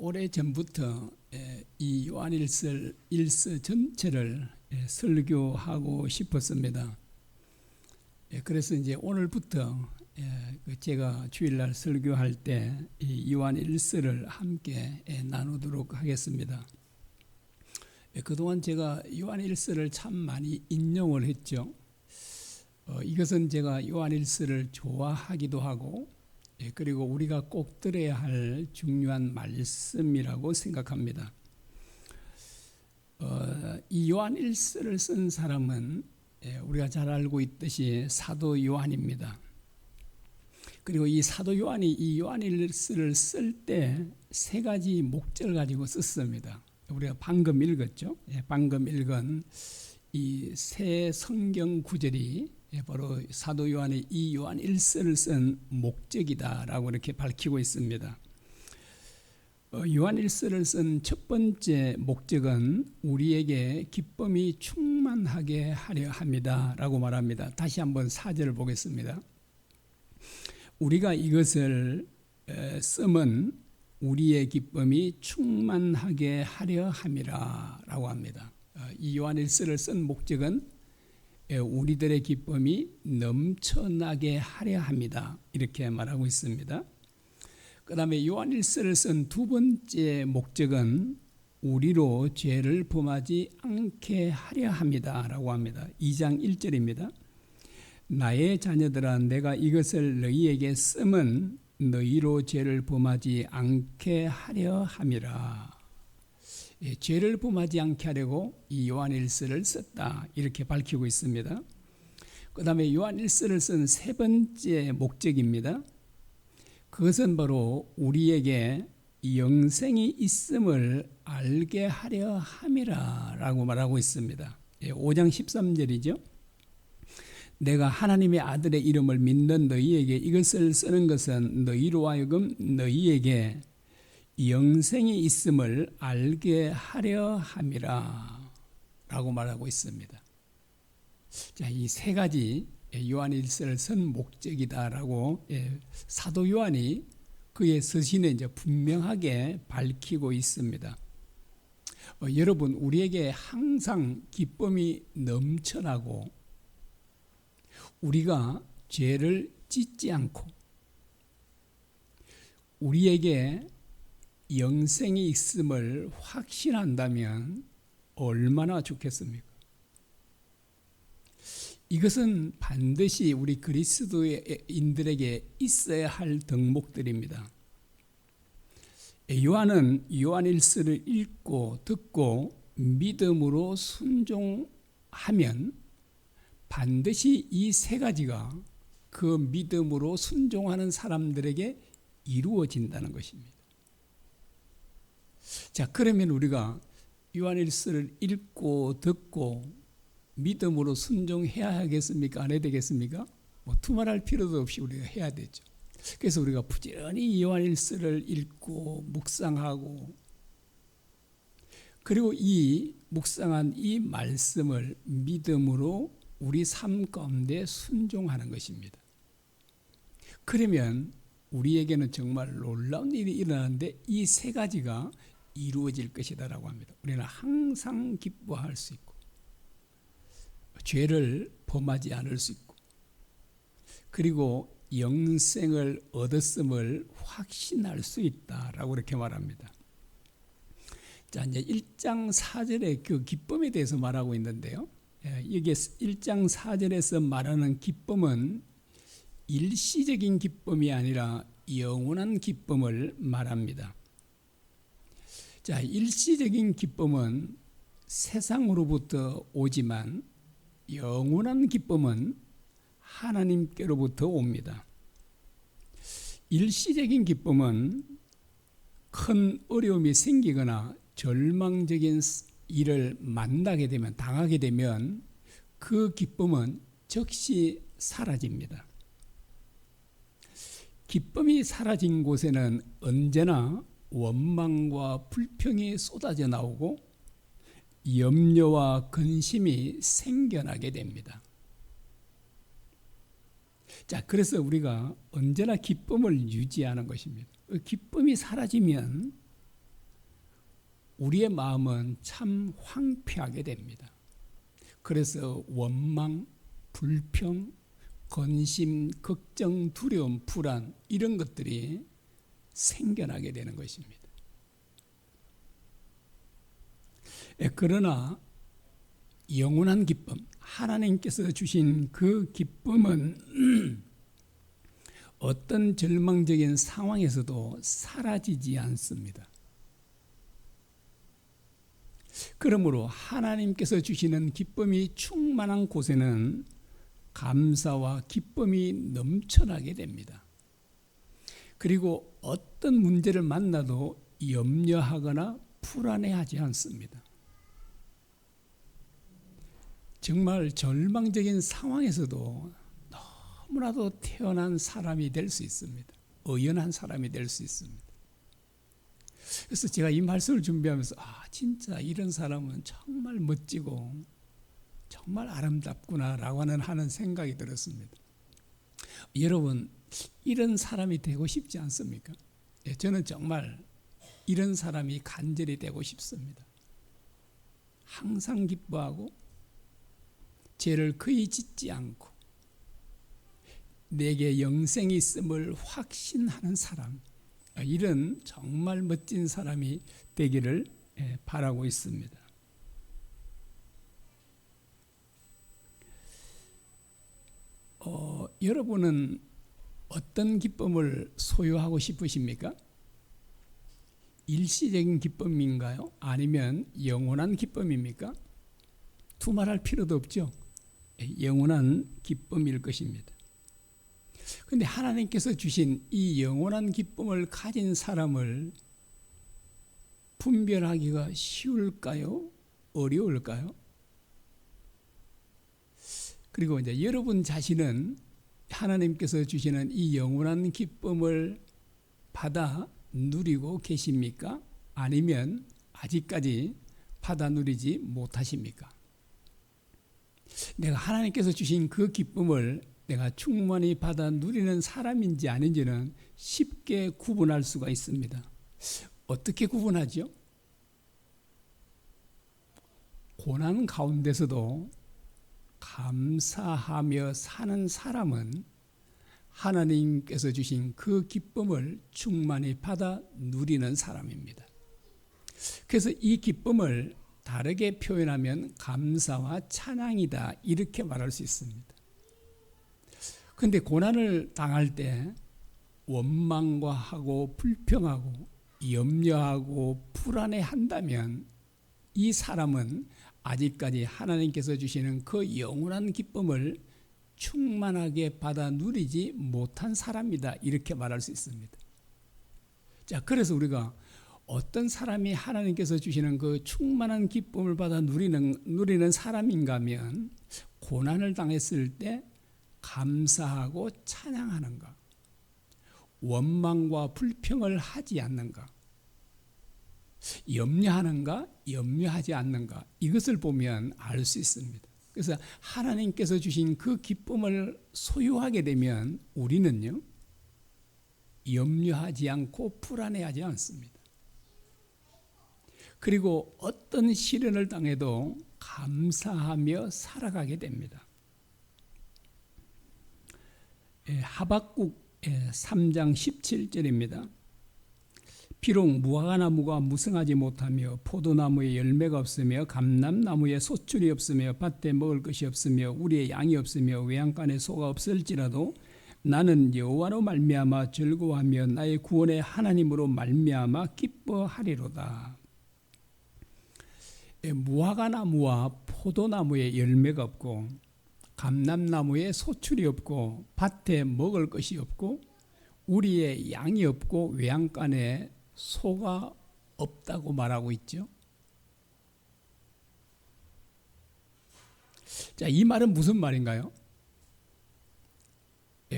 오래전부터 이 요한일서 전체를 설교하고 싶었습니다. 그래서 이제 오늘부터 제가 주일날 설교할 때 이 요한일서를 함께 나누도록 하겠습니다. 그동안 제가 요한일서를 참 많이 인용을 했죠. 이것은 제가 요한일서를 좋아하기도 하고 그리고 우리가 꼭 들어야 할 중요한 말씀이라고 생각합니다. 이 요한일서를 쓴 사람은 우리가 잘 알고 있듯이 사도 요한입니다. 그리고 이 사도 요한이 이 요한일서를 쓸 때 세 가지 목적을 가지고 썼습니다. 우리가 방금 읽었죠. 방금 읽은 이 세 성경 구절이 바로 사도 요한이 이 요한일서를 쓴 목적이다라고 이렇게 밝히고 있습니다. 요한일서를 쓴 첫 번째 목적은 우리에게 기쁨이 충만하게 하려 함이다라고 말합니다. 다시 한번 4절을 보겠습니다. 우리가 이것을 쓰면 우리의 기쁨이 충만하게 하려 함이라라고 합니다. 이 요한일서를 쓴 목적은 우리들의 기쁨이 넘쳐나게 하려 합니다. 이렇게 말하고 있습니다. 그 다음에 요한일서를 쓴 두 번째 목적은 우리로 죄를 범하지 않게 하려 합니다. 라고 합니다. 2장 1절입니다. 나의 자녀들아 내가 이것을 너희에게 쓰면 너희로 죄를 범하지 않게 하려 함이라. 죄를 범하지 않게 하려고 이 요한일서를 썼다 이렇게 밝히고 있습니다. 그 다음에 요한일서를 쓴 세 번째 목적입니다. 그것은 바로 우리에게 영생이 있음을 알게 하려 함이라 라고 말하고 있습니다. 5장 13절이죠. 내가 하나님의 아들의 이름을 믿는 너희에게 이것을 쓰는 것은 너희로 하여금 너희에게 영생이 있음을 알게 하려 함이라 라고 말하고 있습니다. 자, 이 세 가지 요한일서를 쓴 목적이다라고 사도 요한이 그의 서신에 이제 분명하게 밝히고 있습니다. 여러분, 우리에게 항상 기쁨이 넘쳐나고 우리가 죄를 짓지 않고 우리에게 영생이 있음을 확신한다면 얼마나 좋겠습니까? 이것은 반드시 우리 그리스도인들에게 있어야 할 덕목들입니다. 요한은 요한일서를 읽고 듣고 믿음으로 순종하면 반드시 이 세 가지가 그 믿음으로 순종하는 사람들에게 이루어진다는 것입니다. 자, 그러면 우리가 요한일서를 읽고 듣고 믿음으로 순종해야 하겠습니까? 안 해야 되겠습니까? 두말할 필요도 없이 우리가 해야 되죠. 그래서 우리가 부지런히 요한일서를 읽고 묵상하고 그리고 이 묵상한 이 말씀을 믿음으로 우리 삶 가운데 순종하는 것입니다. 그러면 우리에게는 정말 놀라운 일이 일어나는데 이 세 가지가 이루어질 것이다라고 합니다. 우리는 항상 기뻐할 수 있고 죄를 범하지 않을 수 있고 그리고 영생을 얻었음을 확신할 수 있다라고 이렇게 말합니다. 자, 이제 1장 4절에 그 기쁨에 대해서 말하고 있는데요. 이게 1장 4절에서 말하는 기쁨은 일시적인 기쁨이 아니라 영원한 기쁨을 말합니다. 자, 일시적인 기쁨은 세상으로부터 오지만 영원한 기쁨은 하나님께로부터 옵니다. 일시적인 기쁨은 큰 어려움이 생기거나 절망적인 일을 만나게 되면 당하게 되면 그 기쁨은 즉시 사라집니다. 기쁨이 사라진 곳에는 언제나 원망과 불평이 쏟아져 나오고 염려와 근심이 생겨나게 됩니다. 자, 그래서 우리가 언제나 기쁨을 유지하는 것입니다. 기쁨이 사라지면 우리의 마음은 참 황폐하게 됩니다. 그래서 원망, 불평, 근심, 걱정, 두려움, 불안 이런 것들이 생겨나게 되는 것입니다. 그러나 영원한 기쁨, 하나님께서 주신 그 기쁨은 어떤 절망적인 상황에서도 사라지지 않습니다. 그러므로 하나님께서 주시는 기쁨이 충만한 곳에는 감사와 기쁨이 넘쳐나게 됩니다. 그리고 어떤 문제를 만나도 염려하거나 불안해하지 않습니다. 정말 절망적인 상황에서도 너무나도 태어난 사람이 될 수 있습니다. 의연한 사람이 될 수 있습니다. 그래서 제가 이 말씀을 준비하면서 진짜 이런 사람은 정말 멋지고 정말 아름답구나라고 하는 생각이 들었습니다. 여러분 이런 사람이 되고 싶지 않습니까? 저는 정말 이런 사람이 간절히 되고 싶습니다. 항상 기뻐하고 죄를 거의 짓지 않고 내게 영생이 있음을 확신하는 사람, 이런 정말 멋진 사람이 되기를 바라고 있습니다. 여러분은 어떤 기쁨을 소유하고 싶으십니까? 일시적인 기쁨인가요? 아니면 영원한 기쁨입니까? 두말할 필요도 없죠. 영원한 기쁨일 것입니다. 그런데 하나님께서 주신 이 영원한 기쁨을 가진 사람을 분별하기가 쉬울까요? 어려울까요? 그리고 이제 여러분 자신은 하나님께서 주시는 이 영원한 기쁨을 받아 누리고 계십니까? 아니면 아직까지 받아 누리지 못하십니까? 내가 하나님께서 주신 그 기쁨을 내가 충만히 받아 누리는 사람인지 아닌지는 쉽게 구분할 수가 있습니다. 어떻게 구분하죠? 고난 가운데서도 감사하며 사는 사람은 하나님께서 주신 그 기쁨을 충만히 받아 누리는 사람입니다. 그래서 이 기쁨을 다르게 표현하면 감사와 찬양이다 이렇게 말할 수 있습니다. 그런데 고난을 당할 때 원망과 하고 불평하고 염려하고 불안해한다면 이 사람은 아직까지 하나님께서 주시는 그 영원한 기쁨을 충만하게 받아 누리지 못한 사람이다 이렇게 말할 수 있습니다. 자, 그래서 우리가 어떤 사람이 하나님께서 주시는 그 충만한 기쁨을 받아 누리는 사람인가 하면 고난을 당했을 때 감사하고 찬양하는가, 원망과 불평을 하지 않는가, 염려하는가, 염려하지 않는가, 이것을 보면 알 수 있습니다. 그래서 하나님께서 주신 그 기쁨을 소유하게 되면 우리는요, 염려하지 않고 불안해하지 않습니다. 그리고 어떤 시련을 당해도 감사하며 살아가게 됩니다. 하박국 3장 17절입니다. 비록 무화과나무가 무성하지 못하며 포도나무에 열매가 없으며 감람나무에 소출이 없으며 밭에 먹을 것이 없으며 우리의 양이 없으며 외양간에 소가 없을지라도 나는 여호와로 말미암아 즐거워하며 나의 구원의 하나님으로 말미암아 기뻐하리로다. 무화과나무와 포도나무에 열매가 없고 감람나무에 소출이 없고 밭에 먹을 것이 없고 우리의 양이 없고 외양간에 소가 없다고 말하고 있죠. 자, 이 말은 무슨 말인가요?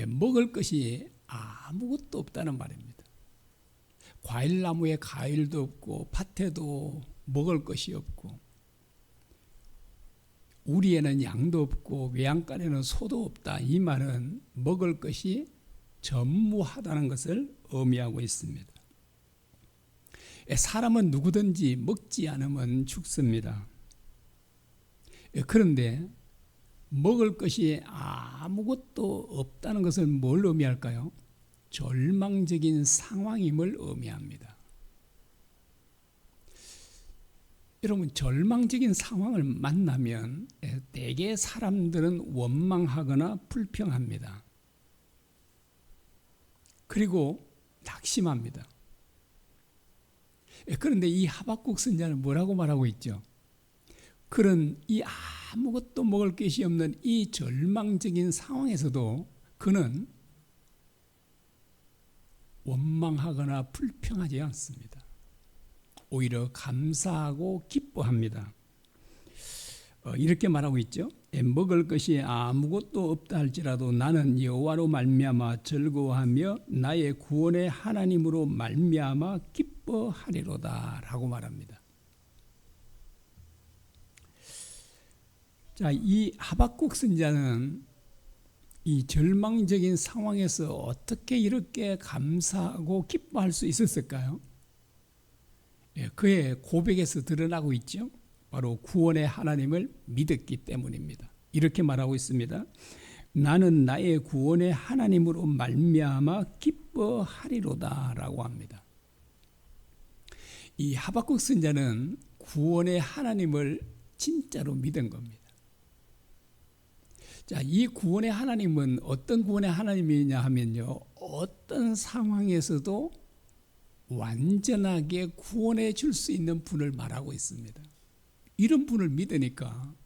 먹을 것이 아무것도 없다는 말입니다. 과일나무에 과일도 없고 밭에도 먹을 것이 없고 우리에는 양도 없고 외양간에는 소도 없다. 이 말은 먹을 것이 전무하다는 것을 의미하고 있습니다. 사람은 누구든지 먹지 않으면 죽습니다. 그런데 먹을 것이 아무것도 없다는 것은 뭘 의미할까요? 절망적인 상황임을 의미합니다. 여러분, 절망적인 상황을 만나면 대개 사람들은 원망하거나 불평합니다. 그리고 낙심합니다. 그런데 이 하박국 선지자는 뭐라고 말하고 있죠? 그런 이 아무것도 먹을 것이 없는 이 절망적인 상황에서도 그는 원망하거나 불평하지 않습니다. 오히려 감사하고 기뻐합니다. 이렇게 말하고 있죠. 먹을 것이 아무것도 없다 할지라도 나는 여호와로 말미암아 즐거워하며 나의 구원의 하나님으로 말미암아 기뻐하리로다 라고 말합니다. 자, 이 하박국 선지자는 이 절망적인 상황에서 어떻게 이렇게 감사하고 기뻐할 수 있었을까요? 그의 고백에서 드러나고 있죠. 바로 구원의 하나님을 믿었기 때문입니다. 이렇게 말하고 있습니다. 나는 나의 구원의 하나님으로 말미암아 기뻐하리로다 라고 합니다. 이 하박국 선지자는 구원의 하나님을 진짜로 믿은 겁니다. 자, 이 구원의 하나님은 어떤 구원의 하나님이냐 하면요, 어떤 상황에서도 완전하게 구원해 줄 수 있는 분을 말하고 있습니다. 이런 분을 믿으니까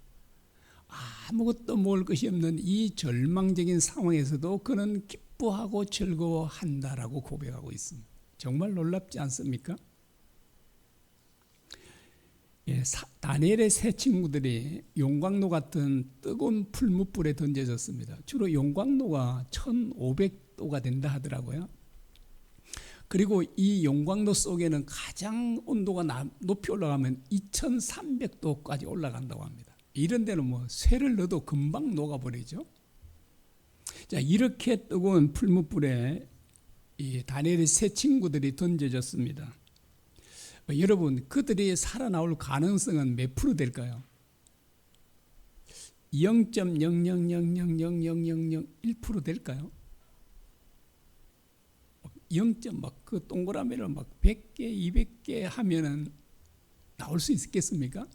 아무것도 먹을 것이 없는 이 절망적인 상황에서도 그는 기뻐하고 즐거워한다라고 고백하고 있습니다. 정말 놀랍지 않습니까? 다니엘의 세 친구들이 용광로 같은 뜨거운 풀무불에 던져졌습니다. 주로 용광로가 1500도가 된다 하더라고요. 그리고 이 용광로 속에는 가장 온도가 높이 올라가면 2300도까지 올라간다고 합니다. 이런 데는 뭐 쇠를 넣어도 금방 녹아버리죠. 자, 이렇게 뜨거운 풀무불에 이 다니엘의 세 친구들이 던져졌습니다. 여러분, 그들이 살아나올 가능성은 몇 프로 될까요? 0.000000001% 될까요? 0. 그 동그라미를 100개, 200개 하면은 나올 수 있겠습니까?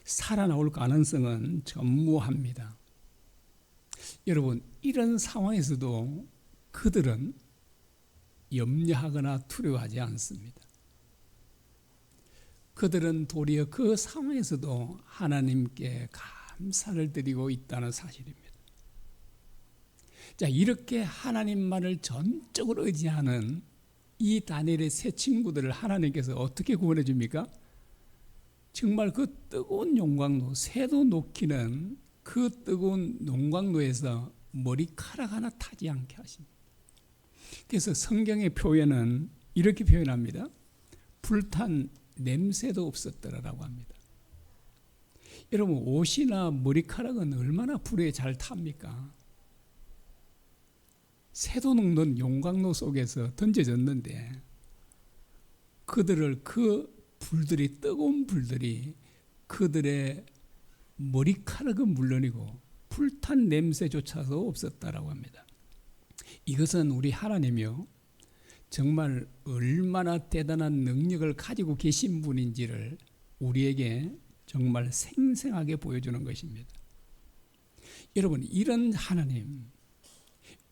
살아나올 가능성은 전무합니다. 여러분, 이런 상황에서도 그들은 염려하거나 두려워하지 않습니다. 그들은 도리어 그 상황에서도 하나님께 감사를 드리고 있다는 사실입니다. 자, 이렇게 하나님만을 전적으로 의지하는 이 다니엘의 세 친구들을 하나님께서 어떻게 구원해 줍니까? 정말 그 뜨거운 용광로, 새도 녹히는 그 뜨거운 용광로에서 머리카락 하나 타지 않게 하십니다. 그래서 성경의 표현은 이렇게 표현합니다. 불탄 냄새도 없었더라라고 합니다. 여러분, 옷이나 머리카락은 얼마나 불에 잘 탑니까? 새도 녹는 용광로 속에서 던져졌는데 그들을 뜨거운 불들이 그들의 머리카락은 물론이고 불탄 냄새조차도 없었다라고 합니다. 이것은 우리 하나님이요, 정말 얼마나 대단한 능력을 가지고 계신 분인지를 우리에게 정말 생생하게 보여주는 것입니다. 여러분, 이런 하나님,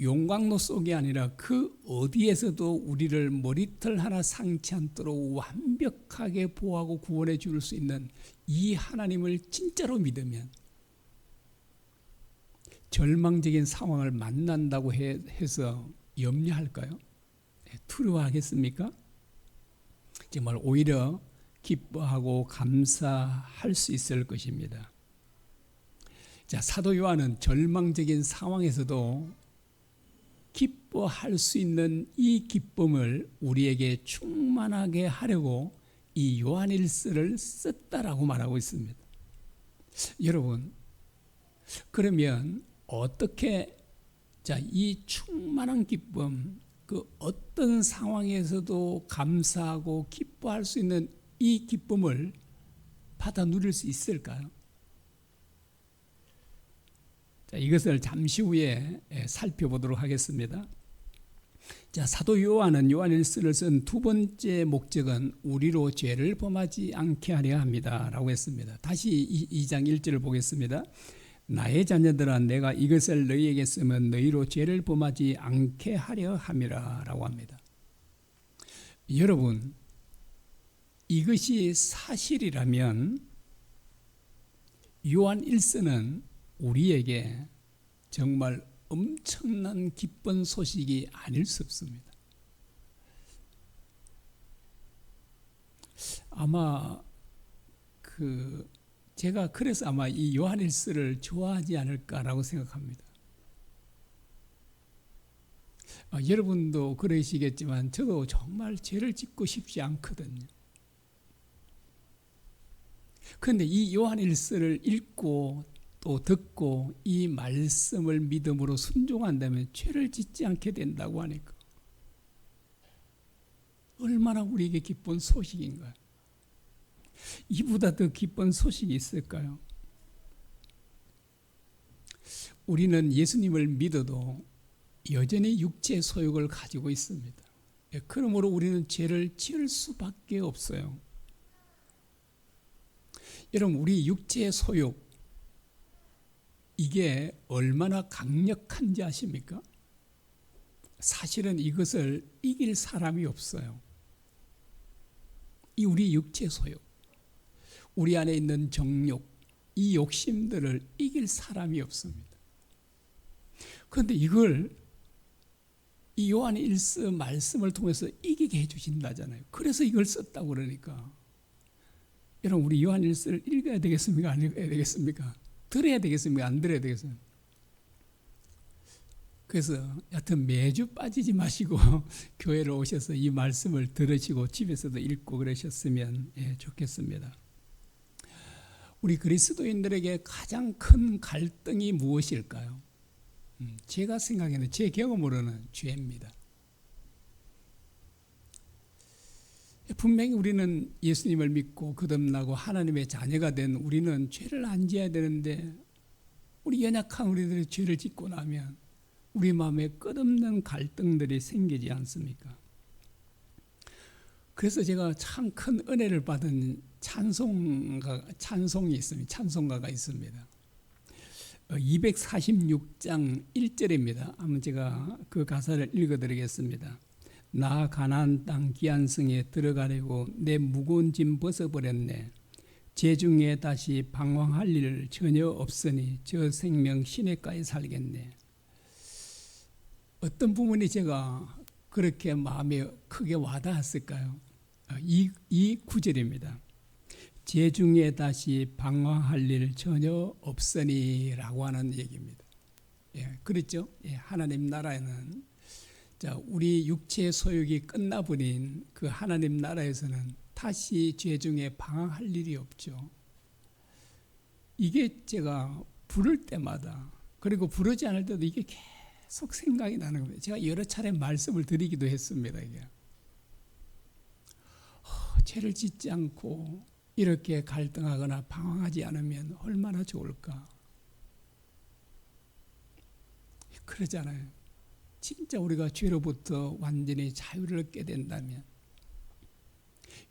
용광로 속이 아니라 그 어디에서도 우리를 머리털 하나 상치 않도록 완벽하게 보호하고 구원해 줄 수 있는 이 하나님을 진짜로 믿으면 절망적인 상황을 만난다고 해서 염려할까요? 두려워하겠습니까? 정말 오히려 기뻐하고 감사할 수 있을 것입니다. 자, 사도 요한은 절망적인 상황에서도 기뻐할 수 있는 이 기쁨을 우리에게 충만하게 하려고 이 요한일서를 썼다라고 말하고 있습니다. 여러분, 그러면 어떻게 이 충만한 기쁨, 그 어떤 상황에서도 감사하고 기뻐할 수 있는 이 기쁨을 받아 누릴 수 있을까요? 자, 이것을 잠시 후에 살펴보도록 하겠습니다. 자, 사도 요한은 요한일서를 쓴 두 번째 목적은 우리로 죄를 범하지 않게 하려 합니다 라고 했습니다. 다시 2장 1절을 보겠습니다. 나의 자녀들아, 내가 이것을 너희에게 쓰면 너희로 죄를 범하지 않게 하려 함이라 라고 합니다. 여러분, 이것이 사실이라면 요한 1서는 우리에게 정말 엄청난 기쁜 소식이 아닐 수 없습니다. 아마 제가 그래서 아마 이 요한일서를 좋아하지 않을까라고 생각합니다. 여러분도 그러시겠지만 저도 정말 죄를 짓고 싶지 않거든요. 그런데 이 요한일서를 읽고 또 듣고 이 말씀을 믿음으로 순종한다면 죄를 짓지 않게 된다고 하니까 얼마나 우리에게 기쁜 소식인가요? 이보다 더 기쁜 소식이 있을까요? 우리는 예수님을 믿어도 여전히 육체의 소욕을 가지고 있습니다. 그러므로 우리는 죄를 지을 수밖에 없어요. 여러분, 우리 육체의 소욕, 이게 얼마나 강력한지 아십니까? 사실은 이것을 이길 사람이 없어요. 이 우리 육체 소욕, 우리 안에 있는 정욕, 이 욕심들을 이길 사람이 없습니다. 그런데 이걸 이 요한 1서 말씀을 통해서 이기게 해주신다잖아요. 그래서 이걸 썼다고 그러니까 여러분, 우리 요한 1서를 읽어야 되겠습니까? 안 읽어야 되겠습니까? 들어야 되겠습니까? 안 들어야 되겠습니까? 그래서 여튼 매주 빠지지 마시고 교회로 오셔서 이 말씀을 들으시고 집에서도 읽고 그러셨으면 좋겠습니다. 우리 그리스도인들에게 가장 큰 갈등이 무엇일까요? 제가 생각에는, 제 경험으로는 죄입니다. 분명히 우리는 예수님을 믿고 거듭나고 하나님의 자녀가 된 우리는 죄를 안 지어야 되는데, 우리 연약한 우리들이 죄를 짓고 나면 우리 마음에 끝없는 갈등들이 생기지 않습니까? 그래서 제가 참 큰 은혜를 받은 찬송이 있습니다. 찬송가가 있습니다. 246장 1절입니다. 한번 제가 그 가사를 읽어드리겠습니다. 나 가나안 땅 귀한 성에 들어가려고 내 무거운 짐 벗어버렸네. 재중에 다시 방황할 일 전혀 없으니 저 생명 시냇가에 살겠네. 어떤 부분이 제가 그렇게 마음에 크게 와닿았을까요? 이 구절입니다. 재중에 다시 방황할 일 전혀 없으니 라고 하는 얘기입니다. 그렇죠? 하나님 나라에는, 자, 우리 육체의 소욕이 끝나버린 그 하나님 나라에서는 다시 죄 중에 방황할 일이 없죠. 이게 제가 부를 때마다, 그리고 부르지 않을 때도 이게 계속 생각이 나는 겁니다. 제가 여러 차례 말씀을 드리기도 했습니다. 이게 죄를 짓지 않고 이렇게 갈등하거나 방황하지 않으면 얼마나 좋을까. 그러잖아요. 진짜 우리가 죄로부터 완전히 자유를 얻게 된다면,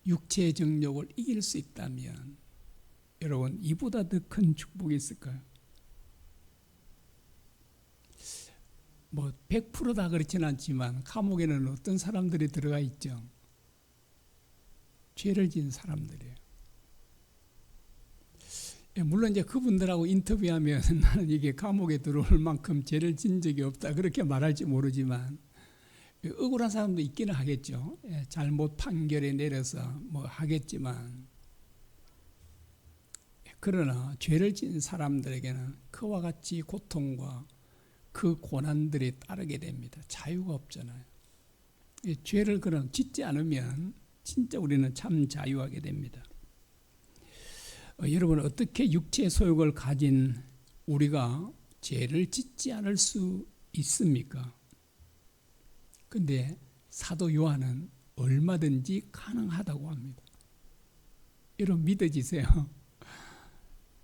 육체의 정욕을 이길 수 있다면, 여러분, 이보다 더 큰 축복이 있을까요? 100%다 그렇지는 않지만 감옥에는 어떤 사람들이 들어가 있죠? 죄를 지은 사람들이에요. 물론 이제 그분들하고 인터뷰하면 나는 이게 감옥에 들어올 만큼 죄를 지은 적이 없다 그렇게 말할지 모르지만, 억울한 사람도 있기는 하겠죠. 잘못 판결에 내려서 하겠지만, 그러나 죄를 지은 사람들에게는 그와 같이 고통과 그 고난들이 따르게 됩니다. 자유가 없잖아요. 죄를 그럼 짓지 않으면 진짜 우리는 참 자유하게 됩니다. 여러분, 어떻게 육체의 소욕을 가진 우리가 죄를 짓지 않을 수 있습니까? 근데 사도 요한은 얼마든지 가능하다고 합니다. 여러분 믿어지세요?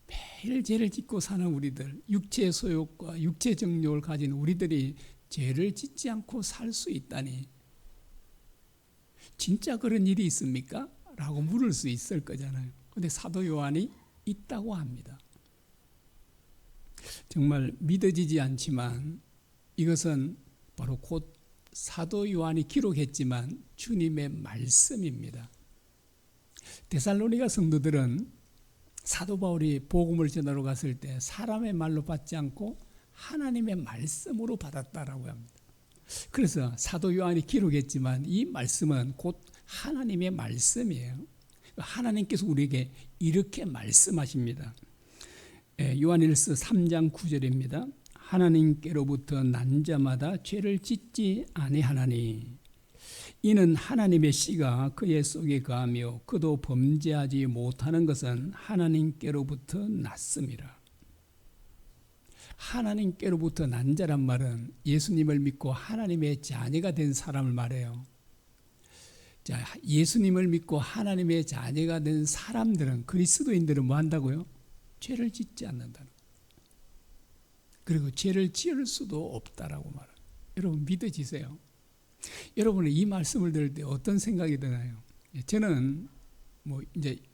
매일 죄를 짓고 사는 우리들, 육체의 소욕과 육체 정욕을 가진 우리들이 죄를 짓지 않고 살 수 있다니 진짜 그런 일이 있습니까? 라고 물을 수 있을 거잖아요. 근데 사도 요한이 있다고 합니다. 정말 믿어지지 않지만 이것은 바로 곧 사도 요한이 기록했지만 주님의 말씀입니다. 데살로니가 성도들은 사도 바울이 복음을 전하러 갔을 때 사람의 말로 받지 않고 하나님의 말씀으로 받았다라고 합니다. 그래서 사도 요한이 기록했지만 이 말씀은 곧 하나님의 말씀이에요. 하나님께서 우리에게 이렇게 말씀하십니다. 요한일서 3장 9절입니다. 하나님께로부터 난 자마다 죄를 짓지 아니하나니 이는 하나님의 씨가 그의 속에 거하며 그도 범죄하지 못하는 것은 하나님께로부터 났음이라. 하나님께로부터 난 자란 말은 예수님을 믿고 하나님의 자녀가 된 사람을 말해요. 자, 예수님을 믿고 하나님의 자녀가 된 사람들은, 그리스도인들은 뭐 한다고요? 죄를 짓지 않는다는 거예요. 그리고 죄를 지을 수도 없다라고 말합니다. 여러분 믿어지세요? 여러분은 이 말씀을 들을 때 어떤 생각이 드나요? 저는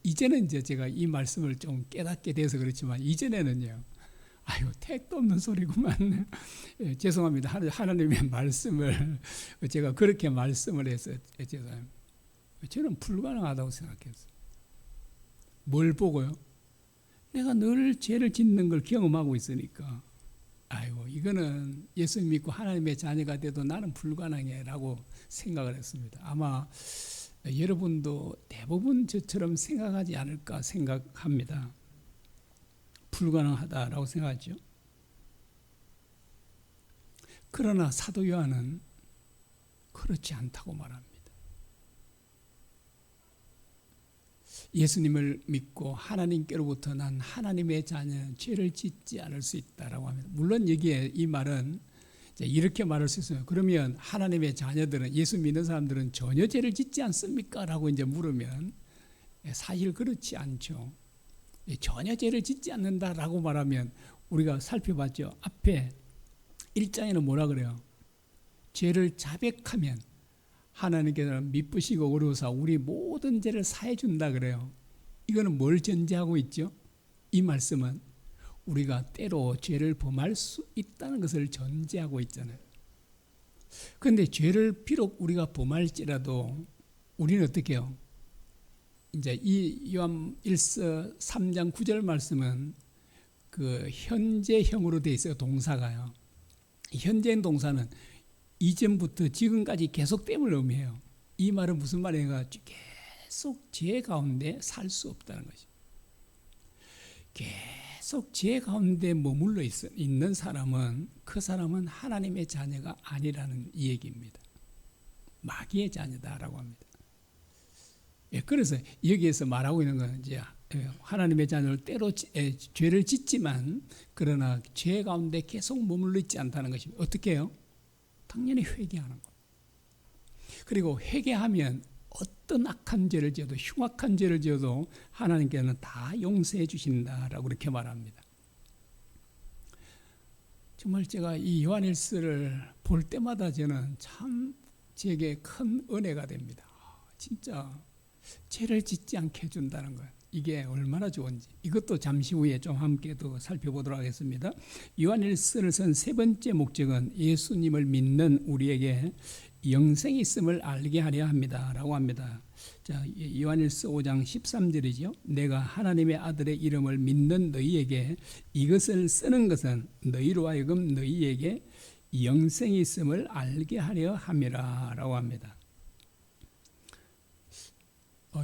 이제는 제가 이 말씀을 좀 깨닫게 돼서 그렇지만 이전에는요. 아유, 택도 없는 소리구만. 죄송합니다. 하나님의 말씀을 제가 그렇게 말씀을 해서 죄송합니다. 저는 불가능하다고 생각했어요. 뭘 보고요? 내가 늘 죄를 짓는 걸 경험하고 있으니까 아이고 이거는 예수 믿고 하나님의 자녀가 돼도 나는 불가능해라고 생각을 했습니다. 아마 여러분도 대부분 저처럼 생각하지 않을까 생각합니다. 불가능하다라고 생각하죠. 그러나 사도 요한은 그렇지 않다고 말합니다. 예수님을 믿고 하나님께로부터 난 하나님의 자녀는 죄를 짓지 않을 수 있다라고 합니다. 물론 여기에 이 말은 이렇게 말할 수 있어요. 그러면 하나님의 자녀들은, 예수 믿는 사람들은 전혀 죄를 짓지 않습니까? 라고 이제 물으면 사실 그렇지 않죠. 전혀 죄를 짓지 않는다라고 말하면 우리가 살펴봤죠. 앞에 1장에는 뭐라 그래요? 죄를 자백하면 하나님께서는 미쁘시고 어려우사 우리 모든 죄를 사해 준다 그래요. 이거는 뭘 전제하고 있죠? 이 말씀은 우리가 때로 죄를 범할 수 있다는 것을 전제하고 있잖아요. 그런데 죄를 비록 우리가 범할지라도 우리는 어떻게 해요? 이제 이 요한 1서 3장 9절 말씀은 그 현재형으로 되어 있어요. 동사가요. 현재인 동사는 이전부터 지금까지 계속됨을 의미해요. 이 말은 무슨 말인가? 계속 죄 가운데 살 수 없다는 것이죠. 계속 죄 가운데 머물러 있는 사람은 그 사람은 하나님의 자녀가 아니라는 이 얘기입니다. 마귀의 자녀다라고 합니다. 그래서 여기에서 말하고 있는 건 이제 하나님의 자녀를 때로 죄를 짓지만 그러나 죄 가운데 계속 머물러 있지 않다는 것입니다. 어떻게 해요? 당연히 회개하는 것. 그리고 회개하면 어떤 악한 죄를 지어도 흉악한 죄를 지어도 하나님께서는 다 용서해 주신다라고 그렇게 말합니다. 정말 제가 이 요한일서를 볼 때마다 저는 참 제게 큰 은혜가 됩니다. 진짜 죄를 짓지 않게 해준다는 거예요. 이게 얼마나 좋은지 이것도 잠시 후에 좀 함께 또 살펴보도록 하겠습니다. 요한일서를 쓴 세 번째 목적은 예수님을 믿는 우리에게 영생이 있음을 알게 하려 합니다 라고 합니다. 자, 요한일서 5장 13절이죠. 내가 하나님의 아들의 이름을 믿는 너희에게 이것을 쓰는 것은 너희로 하여금 너희에게 영생이 있음을 알게 하려 함이라 라고 합니다.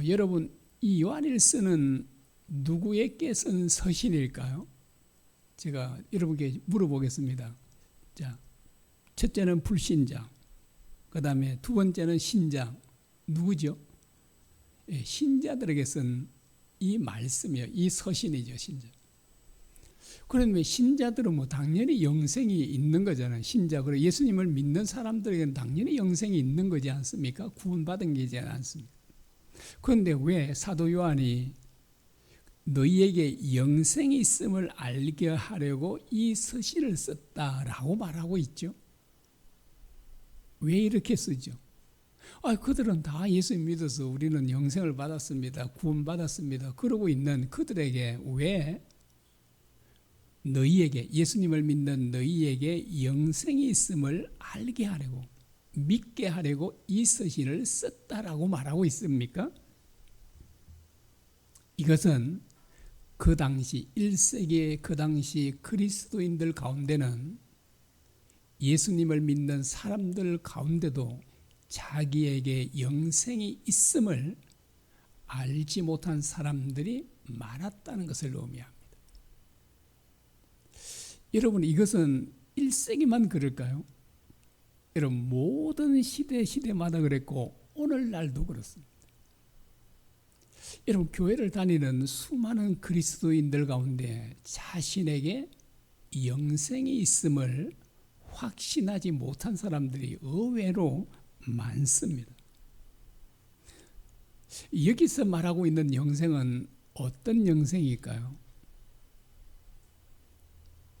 여러분 이 요한일서는 누구에게 쓴 서신일까요? 제가 여러분께 물어보겠습니다. 자, 첫째는 불신자, 그 다음에 두 번째는 신자. 누구죠? 신자들에게 쓴 이 말씀이에요. 이 서신이죠, 신자. 그러면 신자들은 뭐 당연히 영생이 있는 거잖아요. 신자, 그리고 예수님을 믿는 사람들에게는 당연히 영생이 있는 거지 않습니까? 구원받은 게지 않습니까? 그런데 왜 사도 요한이 너희에게 영생이 있음을 알게 하려고 이 서신을 썼다라고 말하고 있죠? 왜 이렇게 쓰죠? 그들은 다 예수 믿어서 우리는 영생을 받았습니다. 구원받았습니다. 그러고 있는 그들에게 왜 너희에게, 예수님을 믿는 너희에게 영생이 있음을 알게 하려고, 믿게 하려고 이 서신을 썼다라고 말하고 있습니까? 이것은 그 당시 1세기의 그 당시 그리스도인들 가운데는 예수님을 믿는 사람들 가운데도 자기에게 영생이 있음을 알지 못한 사람들이 많았다는 것을 의미합니다. 여러분, 이것은 1세기만 그럴까요? 여러분, 모든 시대마다 그랬고 오늘날도 그렇습니다. 여러분, 교회를 다니는 수많은 그리스도인들 가운데 자신에게 영생이 있음을 확신하지 못한 사람들이 의외로 많습니다. 여기서 말하고 있는 영생은 어떤 영생일까요?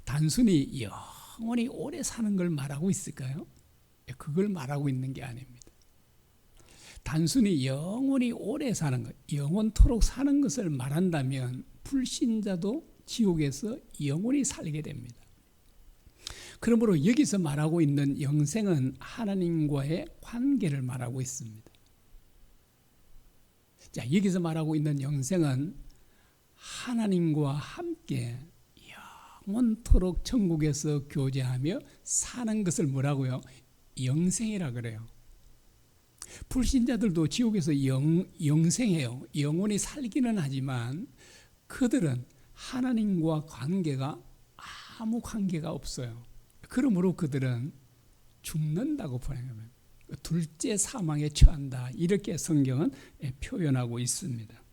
단순히 영원히 오래 사는 걸 말하고 있을까요? 그걸 말하고 있는 게 아닙니다. 단순히 영원히 오래 사는 것, 영원토록 사는 것을 말한다면 불신자도 지옥에서 영원히 살게 됩니다. 그러므로 여기서 말하고 있는 영생은 하나님과의 관계를 말하고 있습니다. 자, 여기서 말하고 있는 영생은 하나님과 함께 영원토록 천국에서 교제하며 사는 것을 뭐라고요? 영생이라 그래요. 불신자들도 지옥에서 영생해요. 영원히 살기는 하지만 그들은 하나님과 관계가 아무 관계가 없어요. 그러므로 그들은 죽는다고 보내요. 둘째 사망에 처한다. 이렇게 성경은 표현하고 있습니다.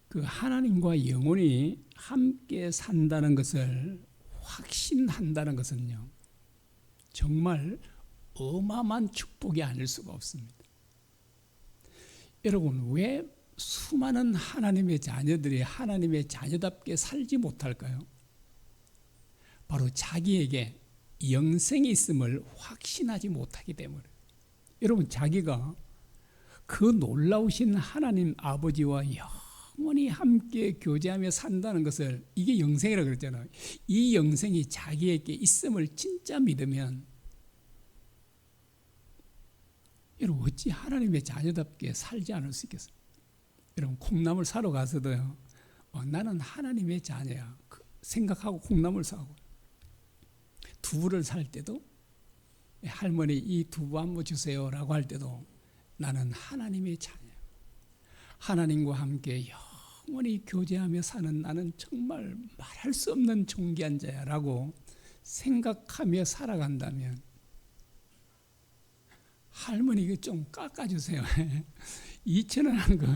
그 하나님과 영원히 함께 산다는 것을 확신한다는 것은요, 정말 어마어마한 축복이 아닐 수가 없습니다. 여러분, 왜 수많은 하나님의 자녀들이 하나님의 자녀답게 살지 못할까요? 바로 자기에게 영생이 있음을 확신하지 못하기 때문에. 여러분, 자기가 그 놀라우신 하나님 아버지와 영원히 함께 교제하며 산다는 것을, 이게 영생이라고 그랬잖아요. 이 영생이 자기에게 있음을 진짜 믿으면 여러분, 어찌 하나님의 자녀답게 살지 않을 수 있겠어요? 여러분, 콩나물 사러 가서도요, 나는 하나님의 자녀야 생각하고 콩나물 사고, 두부를 살 때도 할머니 이 두부 한 모 주세요 라고 할 때도 나는 하나님의 자녀야, 하나님과 함께 영원히 교제하며 사는 나는 정말 말할 수 없는 존귀한 자야 라고 생각하며 살아간다면, 할머니 이거 좀 깎아주세요 2,000원 한 거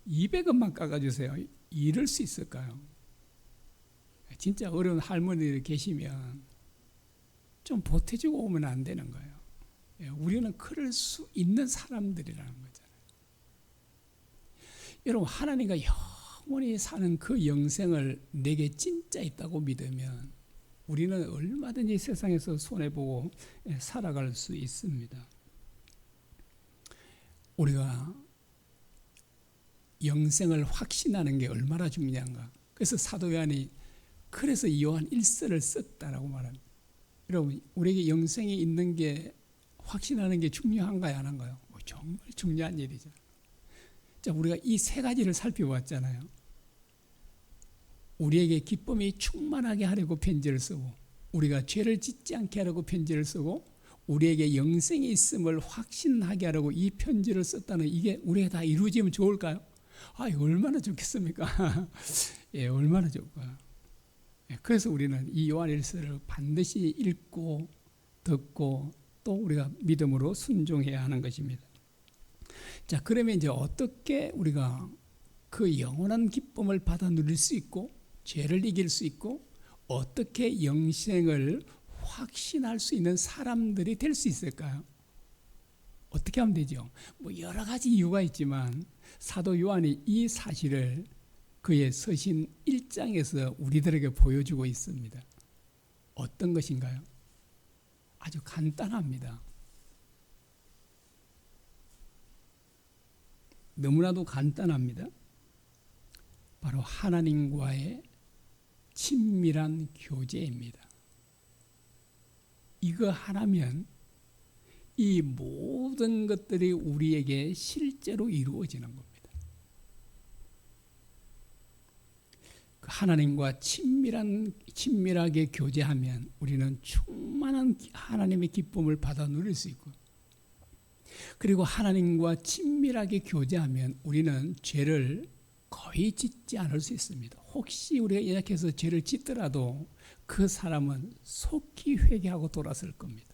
200원만 깎아주세요, 이럴 수 있을까요? 진짜 어려운 할머니들 계시면 좀 보태주고 오면 안 되는 거예요. 우리는 그럴 수 있는 사람들이라는 거잖아요. 여러분, 하나님과 영원히 사는 그 영생을 내게 진짜 있다고 믿으면 우리는 얼마든지 세상에서 손해보고 살아갈 수 있습니다. 우리가 영생을 확신하는 게 얼마나 중요한가. 그래서 사도 요한이 그래서 요한 1서를 썼다라고 말합니다. 여러분, 우리에게 영생이 있는 게 확신하는 게 중요한가요, 안 한가요? 정말 중요한 일이죠. 자, 우리가 이 세 가지를 살펴봤잖아요. 우리에게 기쁨이 충만하게 하려고 편지를 쓰고, 우리가 죄를 짓지 않게 하려고 편지를 쓰고, 우리에게 영생이 있음을 확신하게 하려고 이 편지를 썼다는, 이게 우리가 다 이루어지면 좋을까요? 얼마나 좋겠습니까? 예, 얼마나 좋을까요? 그래서 우리는 이 요한일서를 반드시 읽고 듣고 또 우리가 믿음으로 순종해야 하는 것입니다. 자, 그러면 이제 어떻게 우리가 그 영원한 기쁨을 받아 누릴 수 있고 죄를 이길 수 있고 어떻게 영생을 확신할 수 있는 사람들이 될 수 있을까요? 어떻게 하면 되죠? 뭐 여러 가지 이유가 있지만 사도 요한이 이 사실을 그의 서신 1장에서 우리들에게 보여주고 있습니다. 어떤 것인가요? 아주 간단합니다. 너무나도 간단합니다. 바로 하나님과의 친밀한 교제입니다. 이거 하나면 이 모든 것들이 우리에게 실제로 이루어지는 겁니다. 하나님과 친밀하게 교제하면 우리는 충만한 하나님의 기쁨을 받아 누릴 수 있고, 그리고 하나님과 친밀하게 교제하면 우리는 죄를 거의 짓지 않을 수 있습니다. 혹시 우리가 연약해서 죄를 짓더라도 그 사람은 속히 회개하고 돌아설 겁니다.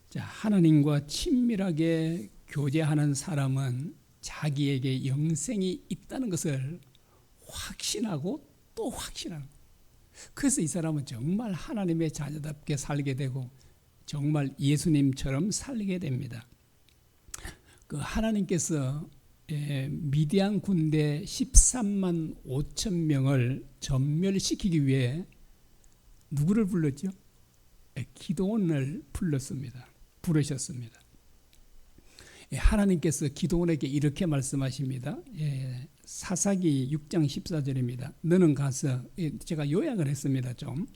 자, 하나님과 친밀하게 교제하는 사람은 자기에게 영생이 있다는 것을 확신하고 또 확신하는 거예요. 그래서 이 사람은 정말 하나님의 자녀답게 살게 되고 정말 예수님처럼 살게 됩니다. 그 하나님께서 미디안 군대 13만 5천 명을 전멸시키기 위해 누구를 불렀죠? 기드온을 부르셨습니다. 하나님께서 기드온에게 이렇게 말씀하십니다. 사사기 6장 14절입니다. 너는 가서, 제가 요약을 했습니다. 좀.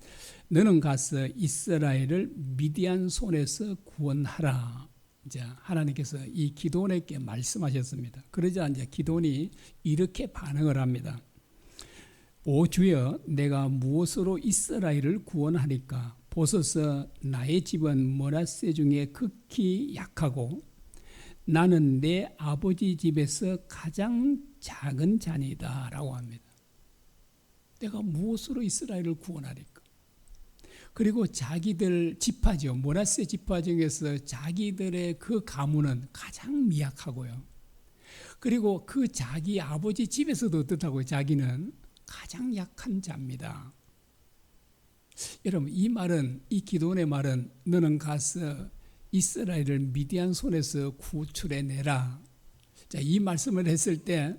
너는 가서 이스라엘을 미디안 손에서 구원하라. 이제 하나님께서 이 기드온에게 말씀하셨습니다. 그러자 이제 기드온이 이렇게 반응을 합니다. 오 주여, 내가 무엇으로 이스라엘을 구원하리까? 보소서, 나의 집은 므낫세 중에 극히 약하고 나는 내 아버지 집에서 가장 작은 자니다 라고 합니다. 내가 무엇으로 이스라엘을 구원하리까? 그리고 자기들 지파죠. 므낫세 지파 중에서 자기들의 그 가문은 가장 미약하고요. 그리고 그 자기 아버지 집에서도 어떻다고요? 자기는 가장 약한 자입니다. 여러분, 이 말은, 이 기도원의 말은 너는 가서 이스라엘을 미디안 손에서 구출해내라. 자, 이 말씀을 했을 때,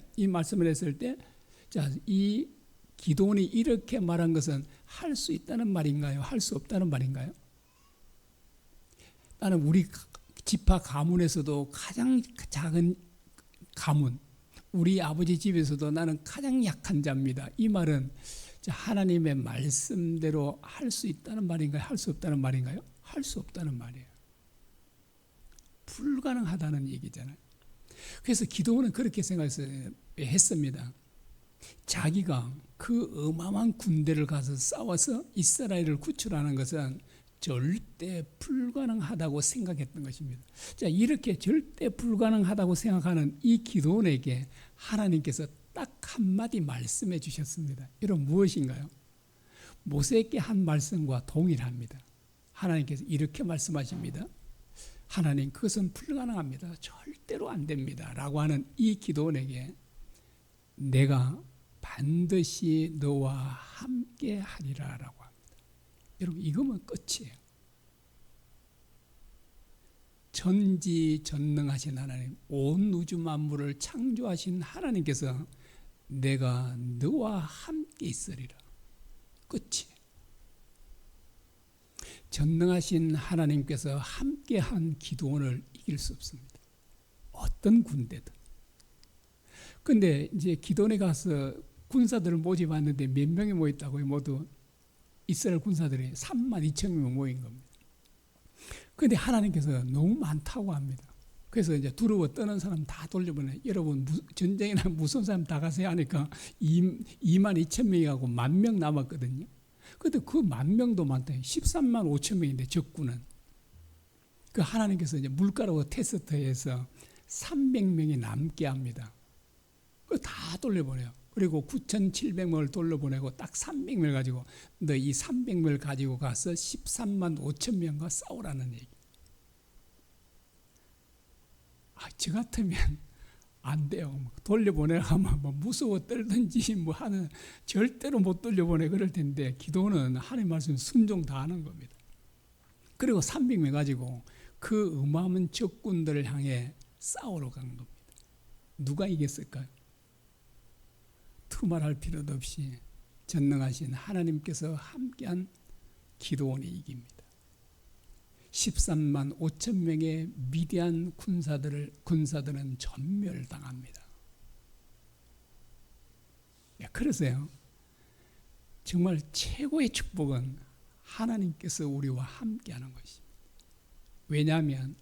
자, 이 기도원이 이렇게 말한 것은 할 수 있다는 말인가요? 할 수 없다는 말인가요? 나는 우리 지파 가문에서도 가장 작은 가문, 우리 아버지 집에서도 나는 가장 약한 자입니다. 이 말은 하나님의 말씀대로 할 수 있다는 말인가요? 할 수 없다는 말인가요? 할 수 없다는 말이에요. 불가능하다는 얘기잖아요. 그래서 기도원은 그렇게 생각했습니다. 자기가 그 어마어마한 군대를 가서 싸워서 이스라엘을 구출하는 것은 절대 불가능하다고 생각했던 것입니다. 자, 이렇게 절대 불가능하다고 생각하는 이 기도원에게 하나님께서 딱 한마디 말씀해 주셨습니다. 이런 무엇인가요? 모세에게 한 말씀과 동일합니다. 하나님께서 이렇게 말씀하십니다. 하나님, 그것은 불가능합니다. 절대로 안 됩니다. 라고 하는 이 기도원에게 내가 반드시 너와 함께 하리라 라고 합니다. 여러분, 이거면 끝이에요. 전지전능하신 하나님, 온 우주 만물을 창조하신 하나님께서 내가 너와 함께 있으리라. 끝이에요. 전능하신 하나님께서 함께한 기도원을 이길 수 없습니다. 어떤 군대든. 근데 이제 기도원에 가서 군사들을 모집하는데 몇 명이 모였다고요? 모두 이스라엘 군사들이 3만 2천 명 모인 겁니다. 근데 하나님께서 너무 많다고 합니다. 그래서 이제 두려워 떠는 사람 다 돌려보내. 여러분, 전쟁이나 무서운 사람 다 가세요 하니까 2만 2천 명이 가고 1만 명 남았거든요. 근데 그 1만 명도 많다. 13만 5천 명인데 적군은. 그 하나님께서 이제 물가로 테스트해서 300명이 남게 합니다. 그거 다 돌려보내요. 그리고 9,700명을 돌려보내고 딱 300명을 가지고 너 이 300명을 가지고 가서 13만 5천 명과 싸우라는 얘기. 저 같으면 안 돼요. 돌려보내라면 뭐 무서워 떨든지 뭐 하는, 절대로 못 돌려보내 그럴 텐데, 기도는 하나님 말씀 순종 다 하는 겁니다. 그리고 300명 가지고 그 어마어마한 적군들을 향해 싸우러 간 겁니다. 누가 이겼을까요? 두말할 필요도 없이 전능하신 하나님께서 함께한 기도원이 이깁니다. 13만 5천 명의 미디안 군사들은 전멸당합니다. 그래서요, 정말 최고의 축복은 하나님께서 우리와 함께하는 것입니다. 왜냐하면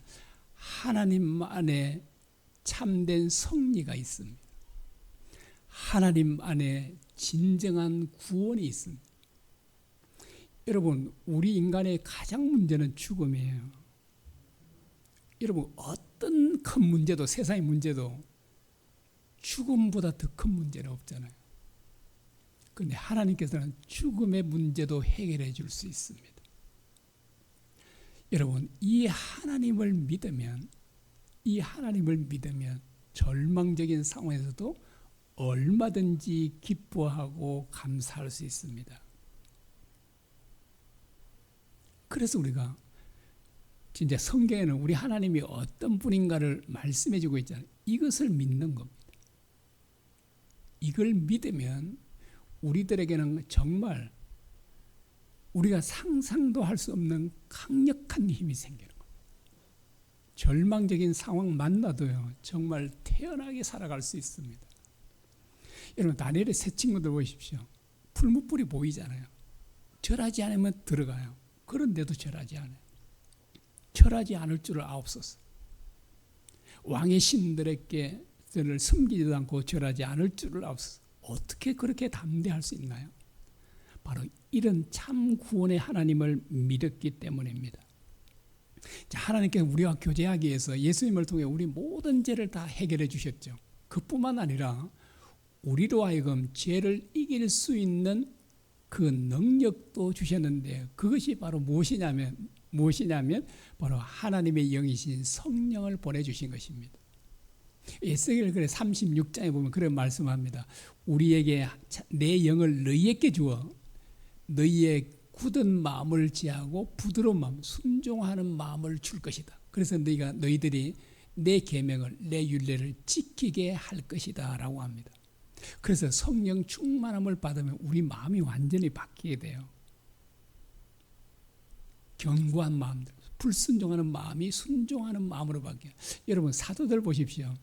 하나님 안에 참된 승리가 있습니다. 하나님 안에 진정한 구원이 있습니다. 여러분, 우리 인간의 가장 문제는 죽음이에요. 여러분, 어떤 큰 문제도, 세상의 문제도 죽음보다 더 큰 문제는 없잖아요. 그런데 하나님께서는 죽음의 문제도 해결해 줄 수 있습니다. 여러분, 이 하나님을 믿으면 절망적인 상황에서도 얼마든지 기뻐하고 감사할 수 있습니다. 그래서 우리가 진짜 성경에는 우리 하나님이 어떤 분인가를 말씀해 주고 있잖아요. 이것을 믿는 겁니다. 이걸 믿으면 우리들에게는 정말 우리가 상상도 할 수 없는 강력한 힘이 생기는 겁니다. 절망적인 상황 만나도요, 정말 태연하게 살아갈 수 있습니다. 여러분, 다니엘의 세 친구들 보십시오. 풀무불이 보이잖아요. 절하지 않으면 들어가요. 그런데도 절하지 않아요. 절하지 않을 줄을 아옵소서. 왕의 신들에게 섬기지도 않고 절하지 않을 줄을 아옵소서. 어떻게 그렇게 담대할 수 있나요? 바로 이런 참 구원의 하나님을 믿었기 때문입니다. 하나님께서 우리와 교제하기 위해서 예수님을 통해 우리 모든 죄를 다 해결해 주셨죠. 그뿐만 아니라 우리로 하여금 죄를 이길 수 있는 그 능력도 주셨는데, 그것이 바로 무엇이냐면 바로 하나님의 영이신 성령을 보내주신 것입니다. 에스겔 글 36장에 보면 그런 말씀합니다. 우리에게 내 영을 너희에게 주어 너희의 굳은 마음을 지하고 부드러운 마음, 순종하는 마음을 줄 것이다. 그래서 너희들이 내 계명을, 내 율례를 지키게 할 것이다 라고 합니다. 그래서 성령 충만함을 받으면 우리 마음이 완전히 바뀌게 돼요. 견고한 마음들, 불순종하는 마음이 순종하는 마음으로 바뀌어요. 여러분, 사도들 보십시오.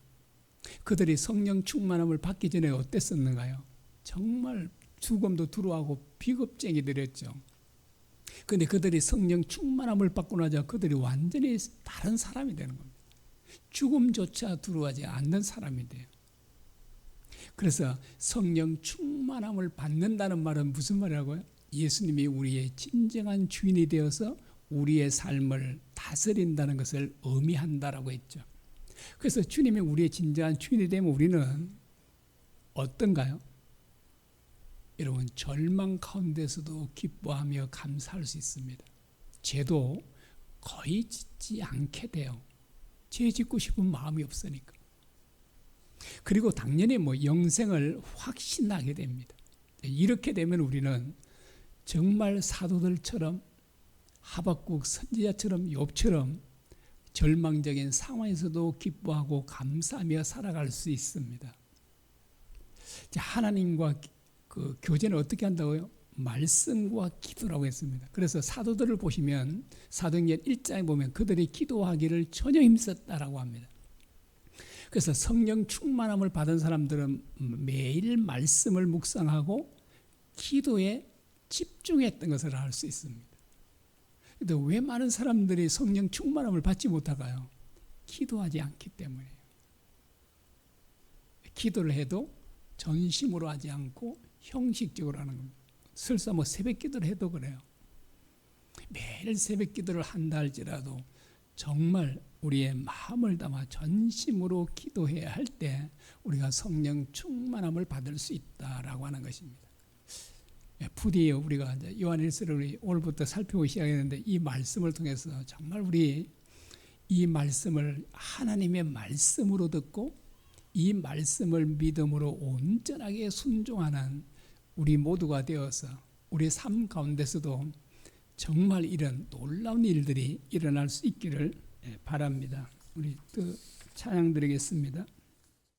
그들이 성령 충만함을 받기 전에 어땠었는가요? 정말 죽음도 두려워하고 비겁쟁이들이었죠. 그런데 그들이 성령 충만함을 받고 나자 그들이 완전히 다른 사람이 되는 겁니다. 죽음조차 두려워하지 않는 사람이 돼요. 그래서 성령 충만함을 받는다는 말은 무슨 말이라고요? 예수님이 우리의 진정한 주인이 되어서 우리의 삶을 다스린다는 것을 의미한다라고 했죠. 그래서 주님이 우리의 진정한 주인이 되면 우리는 어떤가요? 여러분, 절망 가운데서도 기뻐하며 감사할 수 있습니다. 죄도 거의 짓지 않게 돼요. 죄 짓고 싶은 마음이 없으니까. 그리고 당연히 영생을 확신하게 됩니다. 이렇게 되면 우리는 정말 사도들처럼, 하박국 선지자처럼, 욥처럼 절망적인 상황에서도 기뻐하고 감사하며 살아갈 수 있습니다. 하나님과 그 교제는 어떻게 한다고요? 말씀과 기도라고 했습니다. 그래서 사도들을 보시면 사도행전 1장에 보면 그들이 기도하기를 전혀 힘썼다라고 합니다. 그래서 성령 충만함을 받은 사람들은 매일 말씀을 묵상하고 기도에 집중했던 것을 알 수 있습니다. 그런데 왜 많은 사람들이 성령 충만함을 받지 못할까요? 기도하지 않기 때문이에요. 기도를 해도 전심으로 하지 않고 형식적으로 하는 겁니다. 설사 새벽 기도를 해도 그래요. 매일 새벽 기도를 한다 할지라도 정말 우리의 마음을 담아 전심으로 기도해야 할 때 우리가 성령 충만함을 받을 수 있다라고 하는 것입니다. 부디 우리가 요한일서를 오늘부터 살펴보기 시작했는데 이 말씀을 통해서 정말 우리 이 말씀을 하나님의 말씀으로 듣고 이 말씀을 믿음으로 온전하게 순종하는 우리 모두가 되어서 우리 삶 가운데서도 정말 이런 놀라운 일들이 일어날 수 있기를 바랍니다. 우리 또 찬양 드리겠습니다.